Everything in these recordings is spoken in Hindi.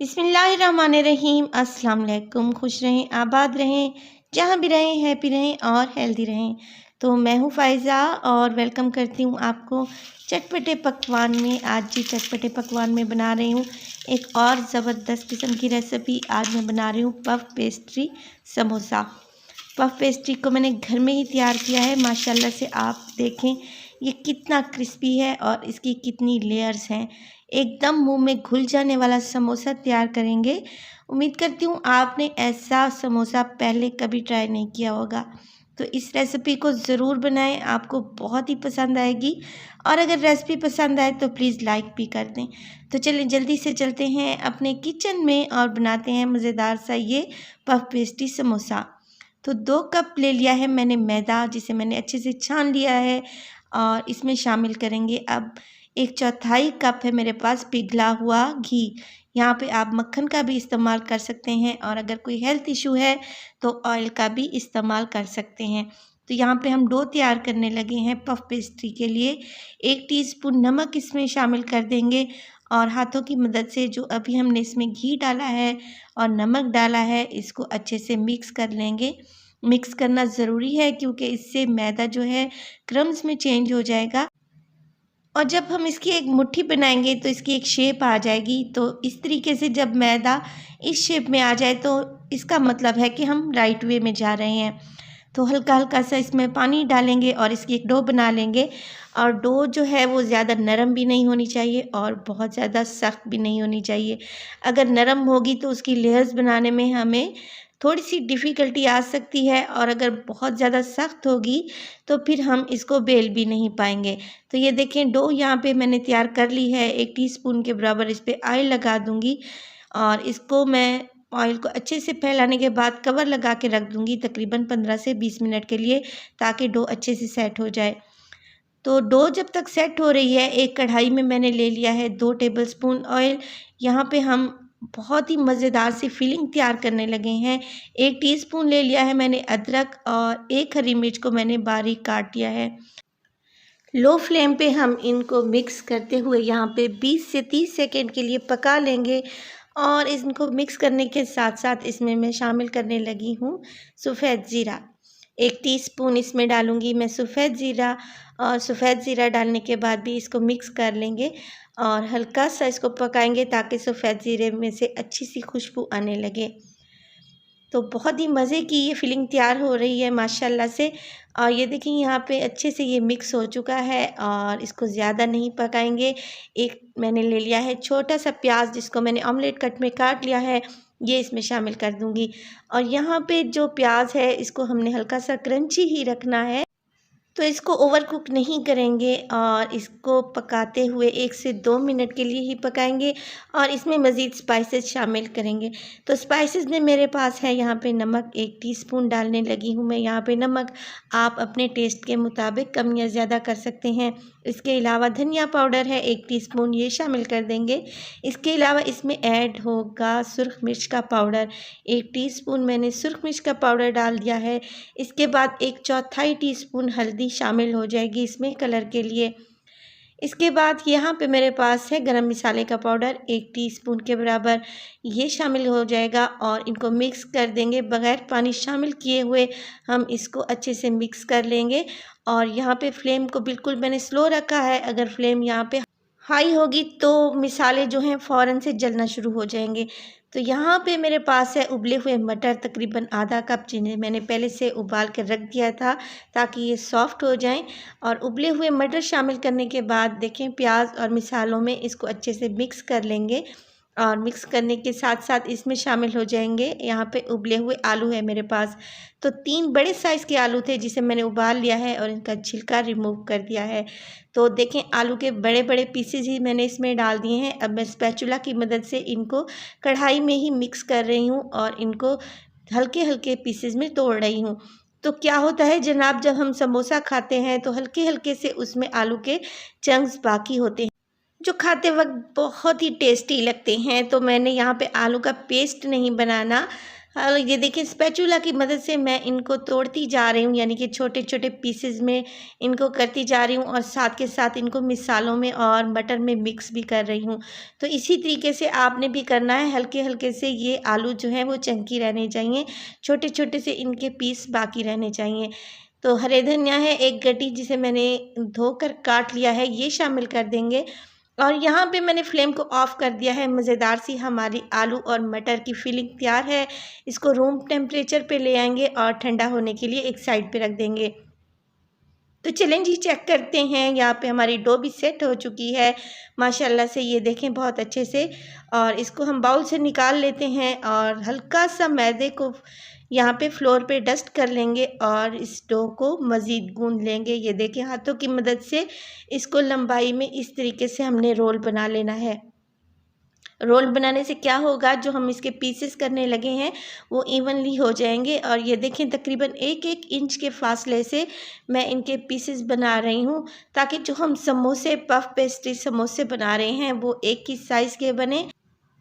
बिस्मिल्लाहिर्रहमानिर्रहीम। अस्सलाम वालेकुम। खुश रहें, आबाद रहें, जहाँ भी रहें हैप्पी रहें और हेल्दी रहें। तो मैं हूँ फ़ाइज़ा और वेलकम करती हूँ आपको चटपटे पकवान में। आज जी चटपटे पकवान में बना रही हूँ एक और ज़बरदस्त किस्म की रेसिपी। आज मैं बना रही हूँ puff pastry samosa. Puff pastry को मैंने घर में ही तैयार किया है। माशाल्लाह से आप देखें ये कितना क्रिस्पी है और इसकी कितनी लेयर्स हैं। एकदम मुंह में घुल जाने वाला समोसा तैयार करेंगे। उम्मीद करती हूँ आपने ऐसा समोसा पहले कभी ट्राई नहीं किया होगा, तो इस रेसिपी को ज़रूर बनाएं, आपको बहुत ही पसंद आएगी। और अगर रेसिपी पसंद आए तो प्लीज़ लाइक भी कर दें। तो चलें जल्दी से चलते हैं अपने किचन में और बनाते हैं मज़ेदार सा ये पफ पेस्ट्री समोसा। तो 2 कप ले लिया है मैंने मैदा, जिसे मैंने अच्छे से छान लिया है और इसमें शामिल करेंगे अब 1/4 कप है मेरे पास पिघला हुआ घी। यहाँ पे आप मक्खन का भी इस्तेमाल कर सकते हैं और अगर कोई हेल्थ इशू है तो ऑयल का भी इस्तेमाल कर सकते हैं। तो यहाँ पे हम डो तैयार करने लगे हैं पफ पेस्ट्री के लिए। 1 टीस्पून नमक इसमें शामिल कर देंगे और हाथों की मदद से जो अभी हमने इसमें घी डाला है और नमक डाला है इसको अच्छे से मिक्स कर लेंगे। मिक्स करना ज़रूरी है क्योंकि इससे मैदा जो है क्रम्स में चेंज हो जाएगा और जब हम इसकी एक मुट्ठी बनाएंगे तो इसकी एक शेप आ जाएगी। तो इस तरीके से जब मैदा इस शेप में आ जाए तो इसका मतलब है कि हम राइट वे में जा रहे हैं। तो हल्का हल्का सा इसमें पानी डालेंगे और इसकी एक डो बना लेंगे। और डो जो है वो ज़्यादा नरम भी नहीं होनी चाहिए और बहुत ज़्यादा सख्त भी नहीं होनी चाहिए। अगर नरम होगी तो उसकी लेयर्स बनाने में हमें थोड़ी सी डिफ़िकल्टी आ सकती है और अगर बहुत ज़्यादा सख्त होगी तो फिर हम इसको बेल भी नहीं पाएंगे। तो ये देखें डो यहाँ पे मैंने तैयार कर ली है। 1 टीस्पून के बराबर इस पे ऑयल लगा दूँगी और इसको मैं ऑयल को अच्छे से फैलाने के बाद कवर लगा के रख दूँगी तकरीबन 15 से 20 मिनट के लिए, ताकि डो अच्छे से सेट हो जाए। तो डो जब तक सेट हो रही है, एक कढ़ाई में मैंने ले लिया है 2 टेबलस्पून ऑयल। यहाँ पे हम बहुत ही मज़ेदार सी फिलिंग तैयार करने लगे हैं। 1 टीस्पून ले लिया है मैंने अदरक और 1 हरी मिर्च को मैंने बारीक काट लिया है। लो फ्लेम पे हम इनको मिक्स करते हुए यहाँ पे 20 से 30 सेकेंड के लिए पका लेंगे और इनको मिक्स करने के साथ साथ इसमें मैं शामिल करने लगी हूँ सफ़ेद ज़ीरा। 1 टीस्पून इसमें डालूँगी मैं सफ़ेद ज़ीरा और सफ़ेद ज़ीरा डालने के बाद भी इसको मिक्स कर लेंगे और हल्का सा इसको पकाएंगे ताकि सफ़ेद ज़ीरे में से अच्छी सी खुशबू आने लगे। तो बहुत ही मज़े की ये फिलिंग तैयार हो रही है माशाल्लाह से। और ये देखिए यहाँ पे अच्छे से ये मिक्स हो चुका है और इसको ज़्यादा नहीं पकाएंगे। एक मैंने ले लिया है छोटा सा प्याज जिसको मैंने ऑमलेट कट में काट लिया है, ये इसमें शामिल कर दूँगी। और यहाँ पे जो प्याज है इसको हमने हल्का सा क्रंची ही रखना है, तो इसको ओवर कुक नहीं करेंगे और इसको पकाते हुए 1 से 2 मिनट के लिए ही पकाएंगे और इसमें मज़ीद स्पाइसेस शामिल करेंगे। तो स्पाइसेस में मेरे पास है यहाँ पे नमक 1 टीस्पून डालने लगी हूँ मैं यहाँ पे नमक। आप अपने टेस्ट के मुताबिक कम या ज़्यादा कर सकते हैं। इसके अलावा धनिया पाउडर है 1 टीस्पून, ये शामिल कर देंगे। इसके अलावा इसमें ऐड होगा सुरख मिर्च का पाउडर। 1 टीस्पून मैंने सुरख मिर्च का पाउडर डाल दिया है। इसके बाद 1/4 टीस्पून हल्दी शामिल हो जाएगी इसमें कलर के लिए। इसके बाद यहाँ पे मेरे पास है गरम मसाले का पाउडर 1 टीस्पून के बराबर, ये शामिल हो जाएगा और इनको मिक्स कर देंगे बग़ैर पानी शामिल किए हुए। हम इसको अच्छे से मिक्स कर लेंगे और यहाँ पे फ्लेम को बिल्कुल मैंने स्लो रखा है। अगर फ्लेम यहाँ पे हाई होगी तो मिसाले जो हैं फ़ौरन से जलना शुरू हो जाएंगे। तो यहाँ पे मेरे पास है उबले हुए मटर तकरीबन आधा कप, जिन्हें मैंने पहले से उबाल कर रख दिया था ताकि ये सॉफ़्ट हो जाएं। और उबले हुए मटर शामिल करने के बाद देखें प्याज और मिसालों में इसको अच्छे से मिक्स कर लेंगे और मिक्स करने के साथ साथ इसमें शामिल हो जाएंगे यहाँ पे उबले हुए आलू है मेरे पास। तो 3 बड़े साइज़ के आलू थे जिसे मैंने उबाल लिया है और इनका छिलका रिमूव कर दिया है। तो देखें आलू के बड़े बड़े पीसेज ही मैंने इसमें डाल दिए हैं। अब मैं स्पैचुला की मदद से इनको कढ़ाई में ही मिक्स कर रही हूँ और इनको हल्के हल्के पीसेज में तोड़ रही हूँ। तो क्या होता है जनाब, जब हम समोसा खाते हैं तो हल्के हल्के से उसमें आलू के चंक्स बाकी होते हैं जो खाते वक्त बहुत ही टेस्टी लगते हैं। तो मैंने यहाँ पे आलू का पेस्ट नहीं बनाना, हाँ, ये देखिए स्पैचुला की मदद से मैं इनको तोड़ती जा रही हूँ, यानी कि छोटे-छोटे पीसेज़ में इनको करती जा रही हूँ और साथ के साथ इनको मिसालों में और मटर में मिक्स भी कर रही हूँ। तो इसी तरीके से आपने भी करना है, हल्के-हल्के से ये आलू जो हैं वो चंकी रहने चाहिए, छोटे-छोटे से इनके पीस बाकी रहने चाहिए। तो हरे धनिया है 1 गड्डी जिसे मैंने धोकर काट लिया है, ये शामिल कर देंगे। और यहाँ पे मैंने फ्लेम को ऑफ़ कर दिया है। मज़ेदार सी हमारी आलू और मटर की फिलिंग तैयार है। इसको रूम टेम्परेचर पे ले आएँगे और ठंडा होने के लिए एक साइड पे रख देंगे। तो चलें जी चेक करते हैं, यहाँ पे हमारी डो भी सेट हो चुकी है माशाल्लाह से, ये देखें बहुत अच्छे से। और इसको हम बाउल से निकाल लेते हैं और हल्का सा मैदे को यहाँ पे फ्लोर पे डस्ट कर लेंगे और इस डो को मज़ीद गूँध लेंगे। ये देखें हाथों की मदद से इसको लंबाई में इस तरीके से हमने रोल बना लेना है। रोल बनाने से क्या होगा, जो हम इसके पीसेस करने लगे हैं वो इवनली हो जाएंगे। और ये देखें तकरीबन 1-1 इंच के फासले से मैं इनके पीसेस बना रही हूँ, ताकि जो हम समोसे पफ पेस्ट्री समोसे बना रहे हैं वो एक ही साइज़ के बने।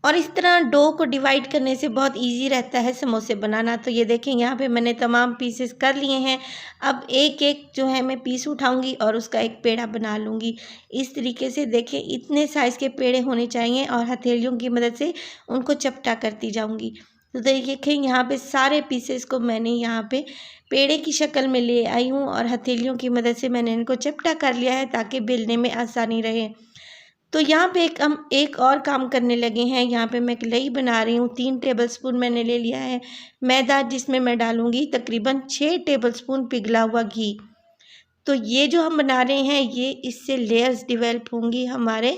और इस तरह डो को डिवाइड करने से बहुत इजी रहता है समोसे बनाना। तो ये देखें यहाँ पे मैंने तमाम पीसेस कर लिए हैं। अब एक-एक जो है मैं पीस उठाऊंगी और उसका एक पेड़ा बना लूँगी। इस तरीके से देखें इतने साइज़ के पेड़े होने चाहिए और हथेलियों की मदद से उनको चपटा करती जाऊँगी। तो देखें यहाँ पे सारे पीसेस को मैंने यहाँ पे पेड़े की शक्ल में ले आई हूँ और हथेलियों की मदद से मैंने इनको चपटा कर लिया है ताकि बेलने में आसानी रहे। तो यहाँ पे हम एक और काम करने लगे हैं। यहाँ पे मैं कढ़ाई बना रही हूँ। 3 टेबलस्पून मैंने ले लिया है मैदा, जिसमें मैं डालूँगी तकरीबन 6 टेबलस्पून पिघला हुआ घी। तो ये जो हम बना रहे हैं ये इससे लेयर्स डेवलप होंगी हमारे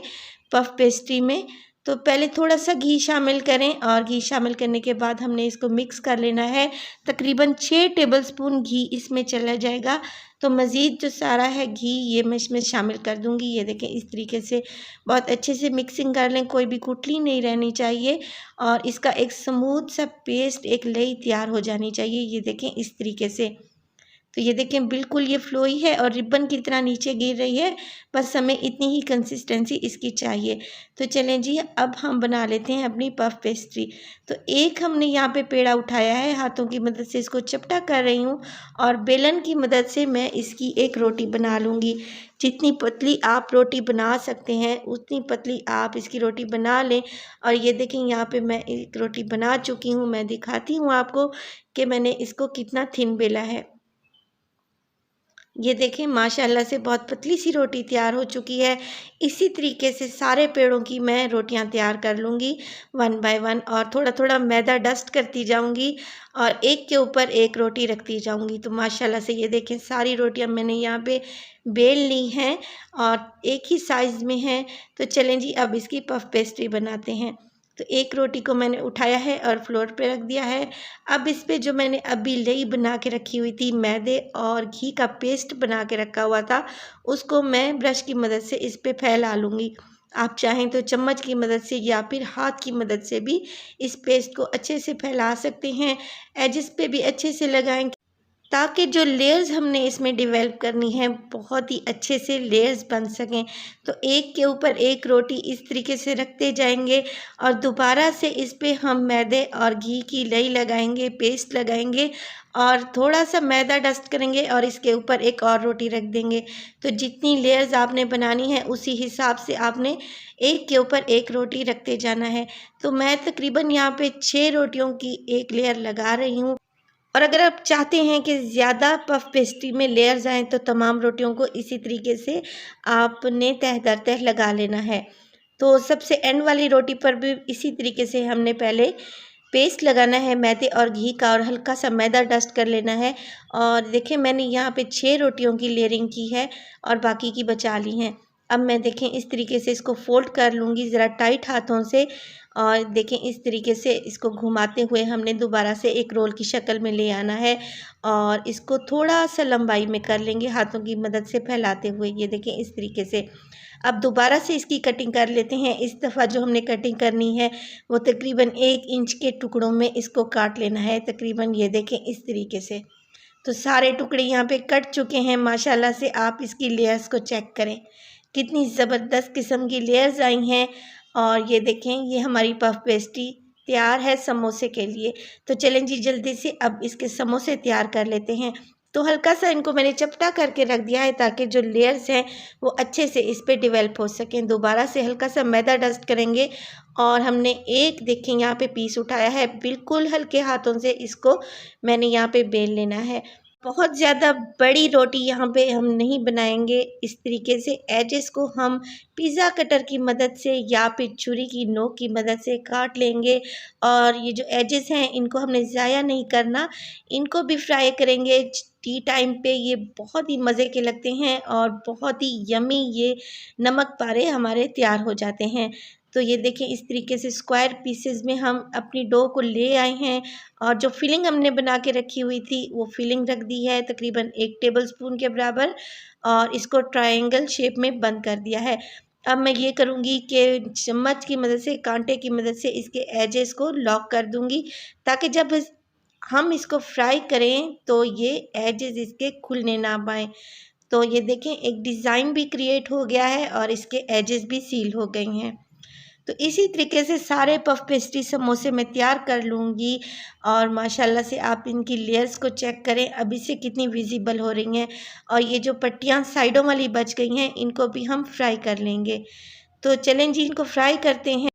पफ पेस्ट्री में। तो पहले थोड़ा-सा घी शामिल करें और घी शामिल करने के बाद हमने इसको मिक्स कर लेना है। तकरीबन 6 टेबलस्पून घी इसमें चला जाएगा। तो मज़ीद जो सारा है घी ये मैं इसमें शामिल कर दूँगी। ये देखें इस तरीके से बहुत अच्छे से मिक्सिंग कर लें, कोई भी गुठली नहीं रहनी चाहिए और इसका एक स्मूथ सा पेस्ट, एक लेई तैयार हो जानी चाहिए। ये देखें इस तरीके से। तो ये देखें बिल्कुल ये फ्लोई है और रिबन की तरह नीचे गिर रही है, बस हमें इतनी ही कंसिस्टेंसी इसकी चाहिए। तो चलें जी अब हम बना लेते हैं अपनी पफ पेस्ट्री। तो एक हमने यहाँ पे पेड़ा उठाया है, हाथों की मदद से इसको चपटा कर रही हूँ और बेलन की मदद से मैं इसकी एक रोटी बना लूँगी। जितनी पतली आप रोटी बना सकते हैं उतनी पतली आप इसकी रोटी बना लें। और ये देखें यहाँ पे मैं एक रोटी बना चुकी हूँ, मैं दिखाती हूँ आपको कि मैंने इसको कितना थिन बेला है। ये देखें माशाल्लाह से बहुत पतली सी रोटी तैयार हो चुकी है। इसी तरीके से सारे पेड़ों की मैं रोटियां तैयार कर लूँगी 1 बाय 1 और थोड़ा-थोड़ा मैदा डस्ट करती जाऊँगी और एक के ऊपर एक रोटी रखती जाऊँगी। तो माशाल्लाह से ये देखें सारी रोटियां मैंने यहाँ पे बेल ली हैं और एक ही साइज़ में हैं। तो चलें जी अब इसकी पफ पेस्ट्री बनाते हैं। तो एक रोटी को मैंने उठाया है और फ्लोर पे रख दिया है। अब इस पे जो मैंने अभी लेई बना के रखी हुई थी, मैदे और घी का पेस्ट बना के रखा हुआ था, उसको मैं ब्रश की मदद से इस पे फैला लूँगी। आप चाहें तो चम्मच की मदद से या फिर हाथ की मदद से भी इस पेस्ट को अच्छे से फैला सकते हैं। एजेस पे भी अच्छे से लगाएँ ताकि जो लेयर्स हमने इसमें डेवलप करनी है बहुत ही अच्छे से लेयर्स बन सकें। तो एक के ऊपर एक रोटी इस तरीके से रखते जाएंगे और दोबारा से इस पे हम मैदे और घी की लई लगाएंगे, पेस्ट लगाएंगे और थोड़ा सा मैदा डस्ट करेंगे और इसके ऊपर एक और रोटी रख देंगे। तो जितनी लेयर्स आपने बनानी है उसी हिसाब से आपने एक के ऊपर एक रोटी रखते जाना है। तो मैं तकरीबन यहाँ पे 6 रोटियों की एक लेयर लगा रही हूँ। और अगर आप चाहते हैं कि ज़्यादा पफ पेस्ट्री में लेयर्स आएँ तो तमाम रोटियों को इसी तरीके से आपने तह दर तह लगा लेना है। तो सबसे एंड वाली रोटी पर भी इसी तरीके से हमने पहले पेस्ट लगाना है मैदे और घी का और हल्का सा मैदा डस्ट कर लेना है। और देखें मैंने यहाँ पे 6 रोटियों की लेयरिंग की है और बाकी की बचा ली हैं। अब मैं देखें इस तरीके से इसको फ़ोल्ड कर लूँगी ज़रा टाइट हाथों से और देखें इस तरीके से इसको घुमाते हुए हमने दोबारा से एक रोल की शक्ल में ले आना है और इसको थोड़ा सा लंबाई में कर लेंगे हाथों की मदद से फैलाते हुए। ये देखें इस तरीके से। अब दोबारा से इसकी कटिंग कर लेते हैं। इस दफ़ा जो हमने कटिंग करनी है वो तकरीबन 1 इंच के टुकड़ों में इसको काट लेना है तकरीबन। ये देखें इस तरीके से। तो सारे टुकड़े यहाँ पे कट चुके हैं माशाल्लाह से। आप इसकी लेयर्स को चेक करें कितनी ज़बरदस्त किस्म की लेयर्स आई हैं। और ये देखें ये हमारी पफ पेस्ट्री तैयार है समोसे के लिए। तो चलें जी जल्दी से अब इसके समोसे तैयार कर लेते हैं। तो हल्का सा इनको मैंने चपटा करके रख दिया है ताकि जो लेयर्स हैं वो अच्छे से इस पे डेवलप हो सकें। दोबारा से हल्का सा मैदा डस्ट करेंगे और हमने एक देखें यहाँ पे पीस उठाया है, बिल्कुल हल्के हाथों से इसको मैंने यहाँ पे बेल लेना है। बहुत ज़्यादा बड़ी रोटी यहाँ पे हम नहीं बनाएंगे। इस तरीके से एजेस को हम पिज़्ज़ा कटर की मदद से या फिर छुरी की नोक की मदद से काट लेंगे और ये जो एजेस हैं इनको हमने ज़ाया नहीं करना, इनको भी फ्राई करेंगे टी टाइम पे। ये बहुत ही मज़े के लगते हैं और बहुत ही यमी ये नमक पारे हमारे तैयार हो जाते हैं। तो ये देखें इस तरीके से स्क्वायर पीसेस में हम अपनी डो को ले आए हैं और जो फिलिंग हमने बना के रखी हुई थी वो फिलिंग रख दी है तकरीबन 1 टेबलस्पून के बराबर और इसको ट्रायंगल शेप में बंद कर दिया है। अब मैं ये करूँगी कि चम्मच की मदद से, कांटे की मदद से इसके एजेस को लॉक कर दूँगी ताकि जब हम इसको फ्राई करें तो ये एजेस इसके खुलने ना पाएँ। तो ये देखें एक डिज़ाइन भी क्रिएट हो गया है और इसके एजेस भी सील हो गई हैं। तो इसी तरीके से सारे पफ पेस्ट्री समोसे मैं तैयार कर लूँगी और माशाल्लाह से आप इनकी लेयर्स को चेक करें अभी से कितनी विजिबल हो रही हैं और ये जो पट्टियाँ साइडों वाली बच गई हैं इनको भी हम फ्राई कर लेंगे। तो चलें जी इनको फ्राई करते हैं।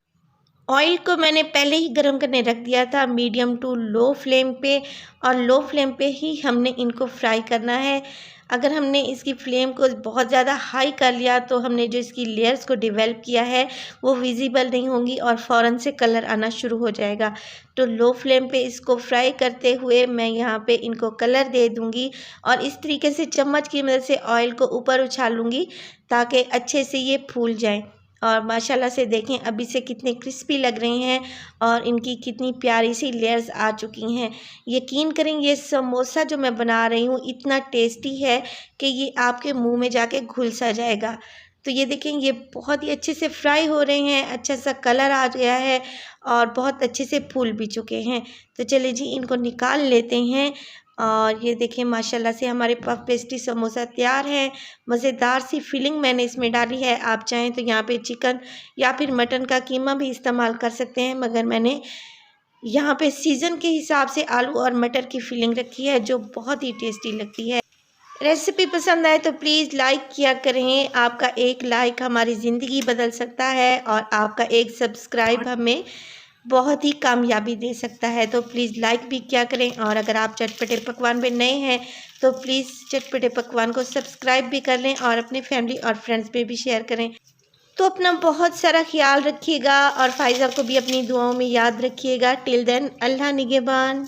ऑयल को मैंने पहले ही गर्म करने रख दिया था मीडियम टू लो फ्लेम पे और लो फ्लेम पे ही हमने इनको फ्राई करना है। अगर हमने इसकी फ्लेम को बहुत ज़्यादा हाई कर लिया तो हमने जो इसकी लेयर्स को डेवलप किया है वो विजिबल नहीं होंगी और फ़ौरन से कलर आना शुरू हो जाएगा। तो लो फ्लेम पे इसको फ्राई करते हुए मैं यहाँ पे इनको कलर दे दूँगी और इस तरीके से चम्मच की मदद से ऑयल को ऊपर उछालूँगी ताकि अच्छे से ये फूल जाएँ। और माशाल्लाह से देखें अभी से कितने क्रिस्पी लग रहे हैं और इनकी कितनी प्यारी सी लेयर्स आ चुकी हैं। यकीन करें ये समोसा जो मैं बना रही हूँ इतना टेस्टी है कि ये आपके मुंह में जाके घुल सा जाएगा। तो ये देखें ये बहुत ही अच्छे से फ्राई हो रहे हैं, अच्छा सा कलर आ गया है और बहुत अच्छे से फूल भी चुके हैं। तो चलिए जी इनको निकाल लेते हैं और ये देखें माशाल्लाह से हमारे पफ पेस्ट्री समोसा तैयार है। मज़ेदार सी फिलिंग मैंने इसमें डाली है, आप चाहें तो यहाँ पे चिकन या फिर मटन का कीमा भी इस्तेमाल कर सकते हैं, मगर मैंने यहाँ पे सीज़न के हिसाब से आलू और मटर की फिलिंग रखी है जो बहुत ही टेस्टी लगती है। रेसिपी पसंद आए तो प्लीज़ लाइक किया करें, आपका एक लाइक हमारी ज़िंदगी बदल सकता है और आपका एक सब्सक्राइब हमें बहुत ही कामयाबी दे सकता है। तो प्लीज़ लाइक भी किया करें और अगर आप चटपटे पकवान पे नए हैं तो प्लीज़ चटपटे पकवान को सब्सक्राइब भी कर लें और अपने फैमिली और फ्रेंड्स पे भी शेयर करें। तो अपना बहुत सारा ख्याल रखिएगा और फ़ाइज़ा को भी अपनी दुआओं में याद रखिएगा। टिल देन अल्लाह निगहबान।